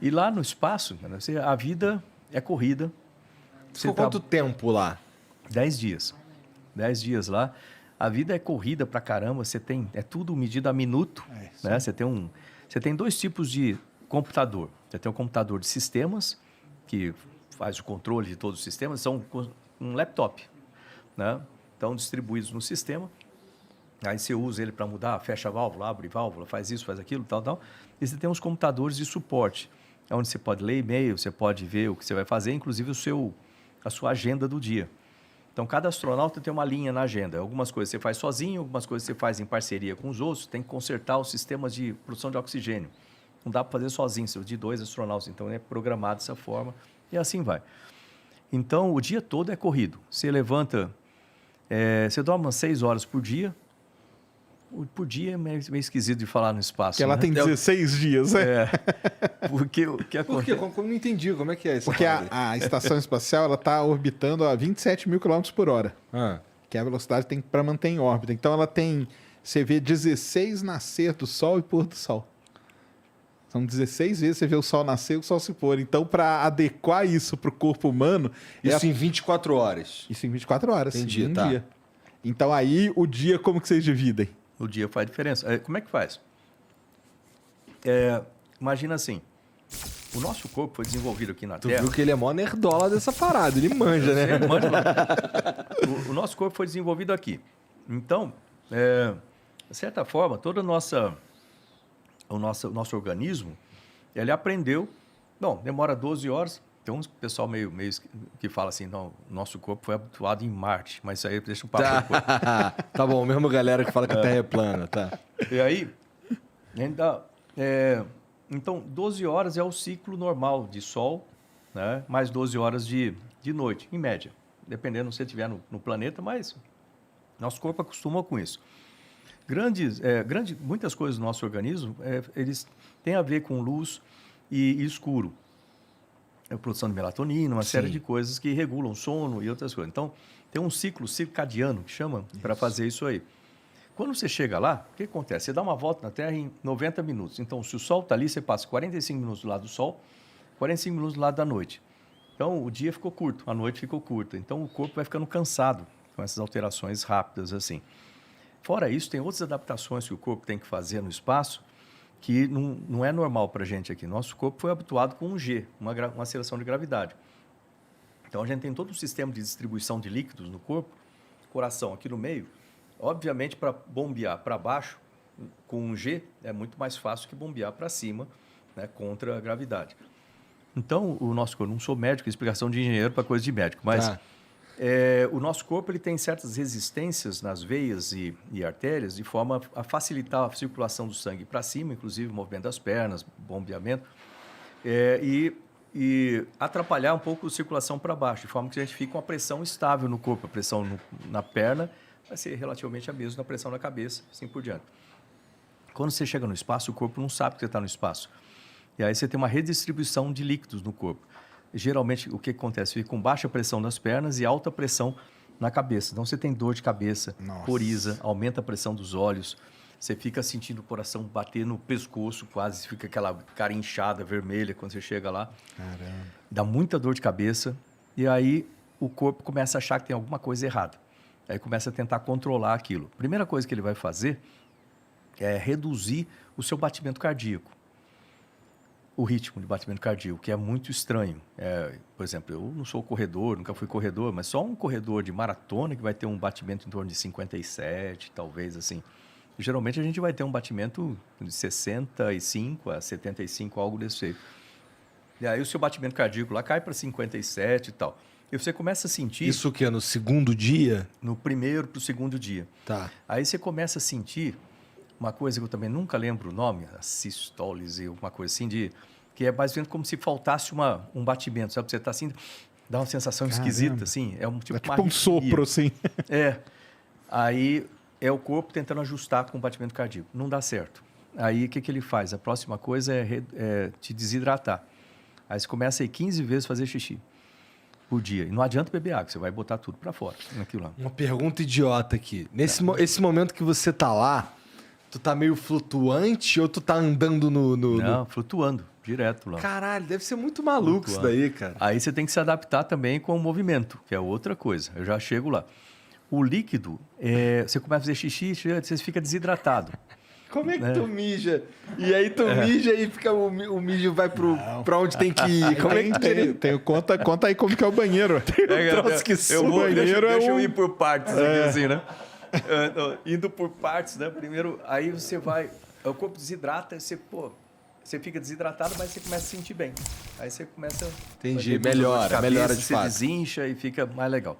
E lá no espaço, cara, a vida é corrida. Ficou quanto tempo lá? 10 dias. 10 dias lá. A vida é corrida pra caramba. É tudo medido a minuto. Né? Você tem dois tipos de computador. Você tem um computador de sistemas, que faz o controle de todos os sistemas. São um laptop. Né? Estão distribuídos no sistema. Aí você usa ele para mudar, fecha a válvula, abre válvula, faz isso, faz aquilo, tal, tal. E você tem uns computadores de suporte, onde você pode ler e-mail, você pode ver o que você vai fazer, inclusive a sua agenda do dia. Então, cada astronauta tem uma linha na agenda. Algumas coisas você faz sozinho, algumas coisas você faz em parceria com os outros. Tem que consertar os sistemas de produção de oxigênio. Não dá para fazer sozinho, de 2 astronautas. Então, é programado dessa forma e assim vai. Então, o dia todo é corrido. Você levanta, você dorme umas 6 horas por dia. Por dia é meio esquisito de falar no espaço. Porque ela tem 16 dias, né? Porque o que acontece... Por quê? Como não entendi, como é que é isso? Porque a estação espacial ela está orbitando a 27 mil km por hora, que é a velocidade que tem para manter em órbita. Então ela tem, você vê 16 nascer do Sol e pôr do Sol. São 16 vezes você vê o Sol nascer e o Sol se pôr. Então, para adequar isso para o corpo humano... Isso em 24 horas? Isso em 24 horas. Entendi, em um tá. dia. Então aí, o dia, como que vocês dividem? O dia faz diferença. Como é que faz? Imagina assim, o nosso corpo foi desenvolvido aqui na Terra... Tu viu que ele é mó nerdola dessa parada, ele manja, né? Ele manja lá. O nosso corpo foi desenvolvido aqui. Então, de certa forma, todo o nosso organismo, ele aprendeu... Bom, demora 12 horas. Tem um pessoal meio que fala assim, não, nosso corpo foi habituado em Marte, mas isso aí deixa o papo depois. Tá bom, mesmo galera que fala que a Terra é plana, tá? E aí, então, 12 horas é o ciclo normal de Sol, né? Mais 12 horas de noite, em média. Dependendo se você estiver no planeta, mas nosso corpo acostuma com isso. Muitas coisas do nosso organismo, eles têm a ver com luz e escuro. A produção de melatonina, uma série de coisas que regulam o sono e outras coisas. Então, tem um ciclo circadiano, que chama, para fazer isso aí. Quando você chega lá, o que acontece? Você dá uma volta na Terra em 90 minutos. Então, se o Sol está ali, você passa 45 minutos do lado do Sol, 45 minutos do lado da noite. Então, o dia ficou curto, a noite ficou curta. Então, o corpo vai ficando cansado com essas alterações rápidas assim. Fora isso, tem outras adaptações que o corpo tem que fazer no espaço que não é normal para a gente aqui. Nosso corpo foi habituado com um G, uma aceleração de gravidade. Então, a gente tem todo um sistema de distribuição de líquidos no corpo, coração aqui no meio. Obviamente, para bombear para baixo, com um G, é muito mais fácil que bombear para cima, né, contra a gravidade. Então, o nosso corpo, não sou médico, explicação de engenheiro para coisa de médico, mas o nosso corpo ele tem certas resistências nas veias e artérias, de forma a facilitar a circulação do sangue para cima, inclusive o movimento das pernas, bombeamento, e atrapalhar um pouco a circulação para baixo, de forma que a gente fica com a pressão estável no corpo, a pressão na perna vai ser relativamente a mesma da pressão na cabeça, assim por diante. Quando você chega no espaço, o corpo não sabe que você está no espaço. E aí você tem uma redistribuição de líquidos no corpo. Geralmente, o que acontece? Fica com baixa pressão nas pernas e alta pressão na cabeça. Então, você tem dor de cabeça, coriza, aumenta a pressão dos olhos, você fica sentindo o coração bater no pescoço quase, fica aquela cara inchada, vermelha, quando você chega lá. Caramba. Dá muita dor de cabeça e aí o corpo começa a achar que tem alguma coisa errada. Aí começa a tentar controlar aquilo. A primeira coisa que ele vai fazer é reduzir o seu batimento cardíaco. O ritmo de batimento cardíaco, que é muito estranho. Por exemplo, eu não sou corredor, nunca fui corredor, mas só um corredor de maratona que vai ter um batimento em torno de 57, talvez assim. Geralmente a gente vai ter um batimento de 65 a 75, algo desse jeito. E aí o seu batimento cardíaco lá cai para 57 e tal. E você começa a sentir... Isso que é no segundo dia? No primeiro para o segundo dia. Tá. Aí você começa a sentir uma coisa que eu também nunca lembro o nome, a sistólise, alguma coisa assim, que é mais ou menos como se faltasse um batimento, sabe? Você está assim, dá uma sensação esquisita, assim. É tipo um sopro, assim. Aí é o corpo tentando ajustar com o batimento cardíaco. Não dá certo. Aí o que ele faz? A próxima coisa é te desidratar. Aí você começa a ir 15 vezes fazer xixi por dia. E não adianta beber água, você vai botar tudo para fora naquilo lá. Uma pergunta idiota aqui. Esse momento que você tá lá, Tu tá meio flutuante ou tu tá andando no... Não, flutuando, direto lá. Caralho, deve ser muito maluco isso daí, cara. Aí você tem que se adaptar também com o movimento, que é outra coisa. Eu já chego lá. O líquido, você começa a fazer xixi, você fica desidratado. Como é que tu mija? E aí tu mija e fica, o mijo vai pra onde tem que ir. Como é que conta aí como que é o banheiro. Deixa eu ir por partes aqui, assim, né? Indo por partes, né? Primeiro, aí você vai... O corpo desidrata, você fica desidratado, mas você começa a sentir bem. Aí você começa... Entendi, melhora de você fato. desincha e fica mais legal.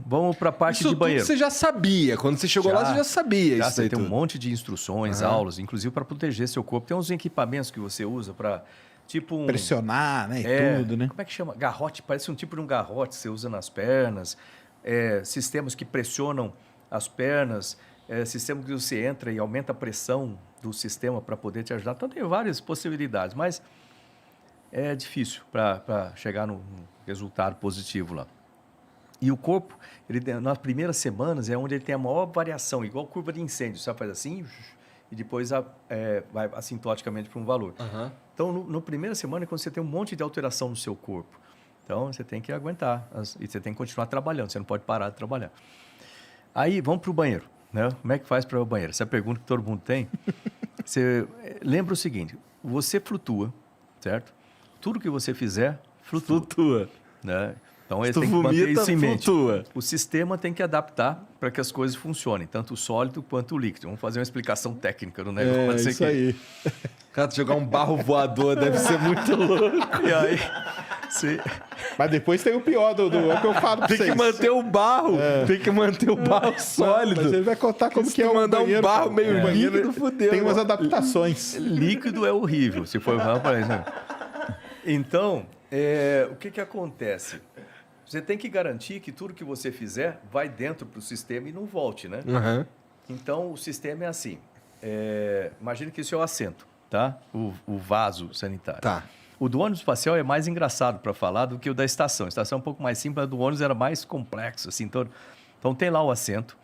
Vamos para a parte Isso de banheiro. Tudo você já sabia. Quando você chegou lá, você já sabia isso aí tem tudo. um monte de instruções, aulas, inclusive para proteger seu corpo. Tem uns equipamentos que você usa para, tipo... pressionar, né? E tudo, né? Como é que chama? Garrote. Parece um tipo de um garrote que você usa nas pernas. Sistemas que pressionam as pernas. Sistema que você entra e aumenta a pressão do sistema para poder te ajudar. Então, tem várias possibilidades, mas é difícil para chegar no resultado positivo lá. E o corpo, nas primeiras semanas, é onde ele tem a maior variação, igual curva de incêndio. Você faz assim e depois vai assintoticamente para um valor. Uhum. Então, na primeira semana é quando você tem um monte de alteração no seu corpo. Então, você tem que aguentar e você tem que continuar trabalhando, você não pode parar de trabalhar. Aí, vamos para o banheiro. Né? Como é que faz para o banheiro? Essa é a pergunta que todo mundo tem. Você lembra o seguinte, você flutua, certo? Tudo que você fizer, flutua. Né? Então, ele tem que manter isso em mente. O sistema tem que adaptar para que as coisas funcionem, tanto o sólido quanto o líquido. Vamos fazer uma explicação técnica do negócio isso aí. Cara, jogar um barro voador deve ser muito louco. E aí, Mas depois tem o pior é o que eu falo pra vocês. Tem que manter o barro. Tem que manter o barro sólido. Mas ele vai contar como que é o mandar banheiro. Um barro meio líquido, fudeu. Tem umas adaptações. Líquido é horrível, se for para isso. Né? Então, o que acontece? Você tem que garantir que tudo que você fizer vai dentro para o sistema e não volte, né? Uhum. Então, o sistema é assim. Imagina que isso é o assento, tá? O vaso sanitário. Tá. O do ônibus espacial é mais engraçado para falar do que o da estação. A estação é um pouco mais simples, a do ônibus era mais complexo, assim. Então, tem lá o assento.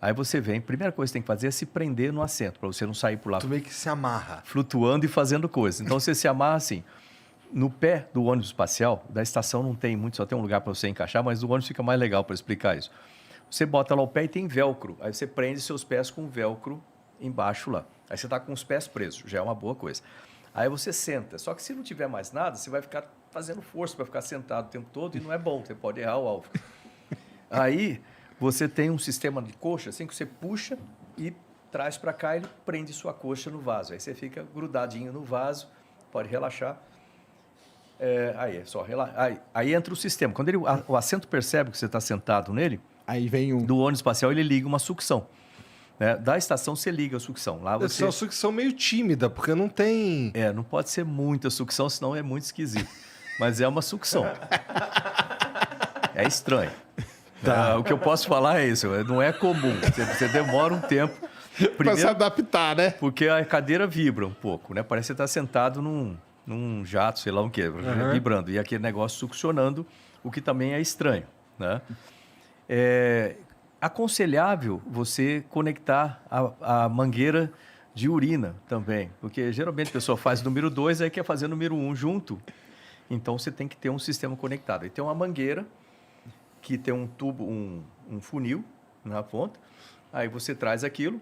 Aí você vem, a primeira coisa que você tem que fazer é se prender no assento, para você não sair por lá. Tu meio que se amarra. Flutuando e fazendo coisas. Então, você se amarra assim. No pé do ônibus espacial, da estação não tem muito, só tem um lugar para você encaixar, mas o ônibus fica mais legal para explicar isso. Você bota lá o pé e tem velcro. Aí você prende seus pés com velcro embaixo lá. Aí você está com os pés presos, já é uma boa coisa. Aí você senta. Só que se não tiver mais nada, você vai ficar fazendo força para ficar sentado o tempo todo e não é bom, você pode errar o alvo. Aí você tem um sistema de coxa, assim, que você puxa e traz para cá e ele prende sua coxa no vaso. Aí você fica grudadinho no vaso, pode relaxar. Aí é só relaxar. Aí entra o sistema. Quando o assento percebe que você está sentado nele, aí vem do ônibus espacial ele liga uma sucção. Né? Da estação você liga a sucção. Lá Deve ser uma sucção meio tímida, porque não tem... não pode ser muita sucção, senão é muito esquisito. Mas é uma sucção. É estranho. Tá. O que eu posso falar é isso. Não é comum. Você demora um tempo. Para se adaptar, né? Porque a cadeira vibra um pouco, né? Parece que você está sentado num jato, sei lá o quê, vibrando. E aquele negócio succionando, o que também é estranho, né? É aconselhável você conectar a mangueira de urina também, porque geralmente a pessoa faz número 2, aí quer fazer número 1 junto. Então, você tem que ter um sistema conectado. E tem uma mangueira que tem um tubo, um funil na ponta. Aí você traz aquilo.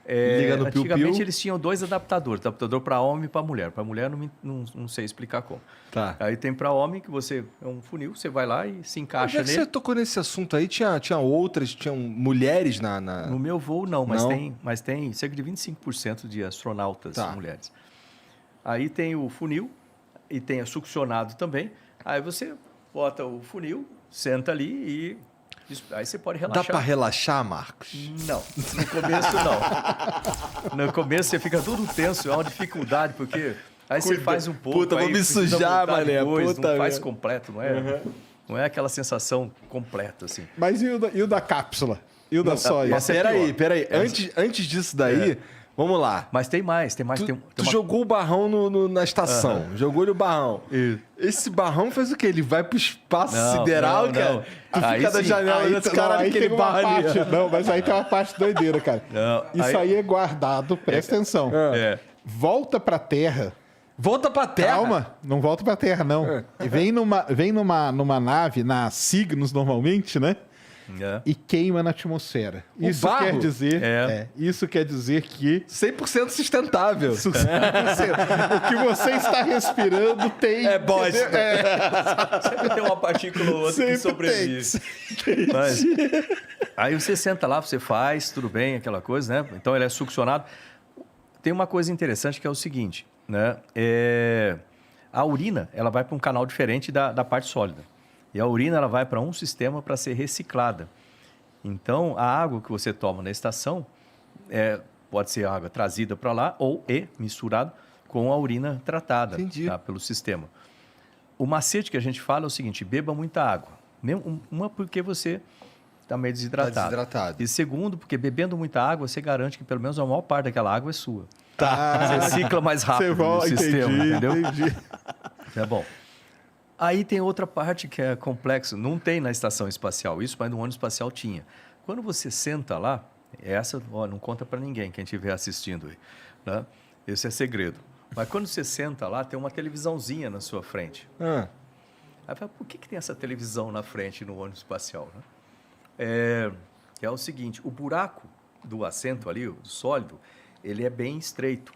Liga no piu-piu. Antigamente eles tinham 2 adaptadores, adaptador para homem e para mulher. Para mulher não sei explicar como. Tá. Aí tem para homem que é um funil, você vai lá e se encaixa nele. Você tocou nesse assunto aí, tinha outras, tinham mulheres na... No meu voo não, mas tem cerca de 25% de astronautas mulheres. Aí tem o funil e tem succionado também. Aí você bota o funil, senta ali e aí você pode relaxar. Dá para relaxar, Marcos? Não, no começo não. No começo você fica tudo tenso, é uma dificuldade, porque aí você faz um pouco. Puta, vou me sujar, mané. Não faz completo, não é? Não é aquela sensação completa, assim. Mas e o da cápsula? E o da sóia? Mas peraí. Antes disso daí, Vamos lá. Mas tem mais. Tu tem jogou o barrão na estação. Jogou-lhe o barrão. Isso. Esse barrão faz o quê? Ele vai pro espaço sideral, não, cara? não. Tu Aí fica da sim. janela desse caralho, aquele barro ali. Não, mas aí tem uma parte doideira, cara. Não, Isso aí é guardado, presta atenção. É. Volta pra terra. Volta pra terra. Calma, não volta pra terra, não. Vem numa nave, na Cygnus normalmente, né? É. E queima na atmosfera. O Isso barro? quer dizer, É. isso quer dizer que 100% sustentável. o que você está respirando tem. É bosta. Sempre tem uma partícula ou outra que Sempre sobrevive. Mas, aí você senta lá, você faz, tudo bem, aquela coisa, né? Então ele é succionado. Tem uma coisa interessante que é o seguinte, né? A urina, ela vai para um canal diferente da parte sólida. E a urina, ela vai para um sistema para ser reciclada. Então, a água que você toma na estação pode ser água trazida para lá ou misturada com a urina tratada pelo sistema. O macete que a gente fala é o seguinte, beba muita água. Uma, porque você está meio desidratado. E segundo, porque bebendo muita água, você garante que pelo menos a maior parte daquela água é sua. Você recicla mais rápido no sistema, entendeu? Entendi. É bom. Aí tem outra parte que é complexa. Não tem na estação espacial isso, mas no ônibus espacial tinha. Quando você senta lá, não conta para ninguém, quem estiver assistindo aí, né? Esse é segredo. Mas quando você senta lá, tem uma televisãozinha na sua frente. Aí fala, por que tem essa televisão na frente no ônibus espacial, né? É o seguinte, o buraco do assento ali, o sólido, ele é bem estreito.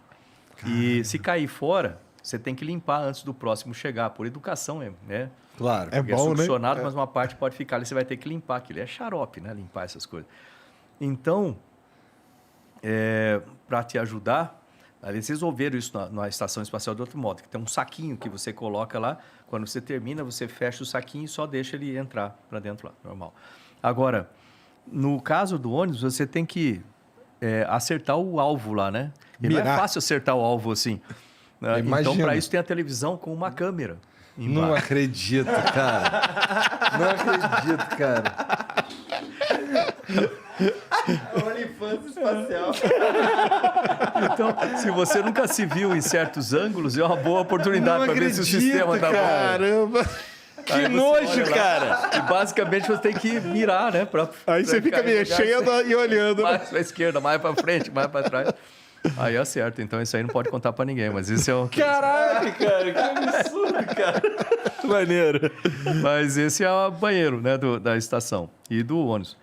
Caramba. E se cair fora, você tem que limpar antes do próximo chegar, por educação, né? Claro. É bom, succionado, né? mas uma parte pode ficar ali, você vai ter que limpar aquilo. É xarope, né? Limpar essas coisas. Então, para te ajudar, vocês ouviram isso na Estação Espacial de outro modo, que tem um saquinho que você coloca lá, quando você termina, você fecha o saquinho e só deixa ele entrar para dentro lá, normal. Agora, no caso do ônibus, você tem que acertar o alvo lá, né? E não é fácil acertar o alvo assim. Né? Então, para isso, tem a televisão com uma câmera embaixo. Não acredito, cara. Não acredito, cara. OnlyFans espacial. Então, se você nunca se viu em certos ângulos, é uma boa oportunidade para ver se o sistema tá bom. Caramba! Que nojo, cara! E basicamente você tem que mirar, né? Aí você fica mexendo e olhando. Mais para a esquerda, mais para frente, mais para trás. Aí acerta. Então isso aí não pode contar para ninguém, mas isso é um... Caralho, cara! Que absurdo, cara! Maneiro. Mas esse é o banheiro, né? Da estação e do ônibus.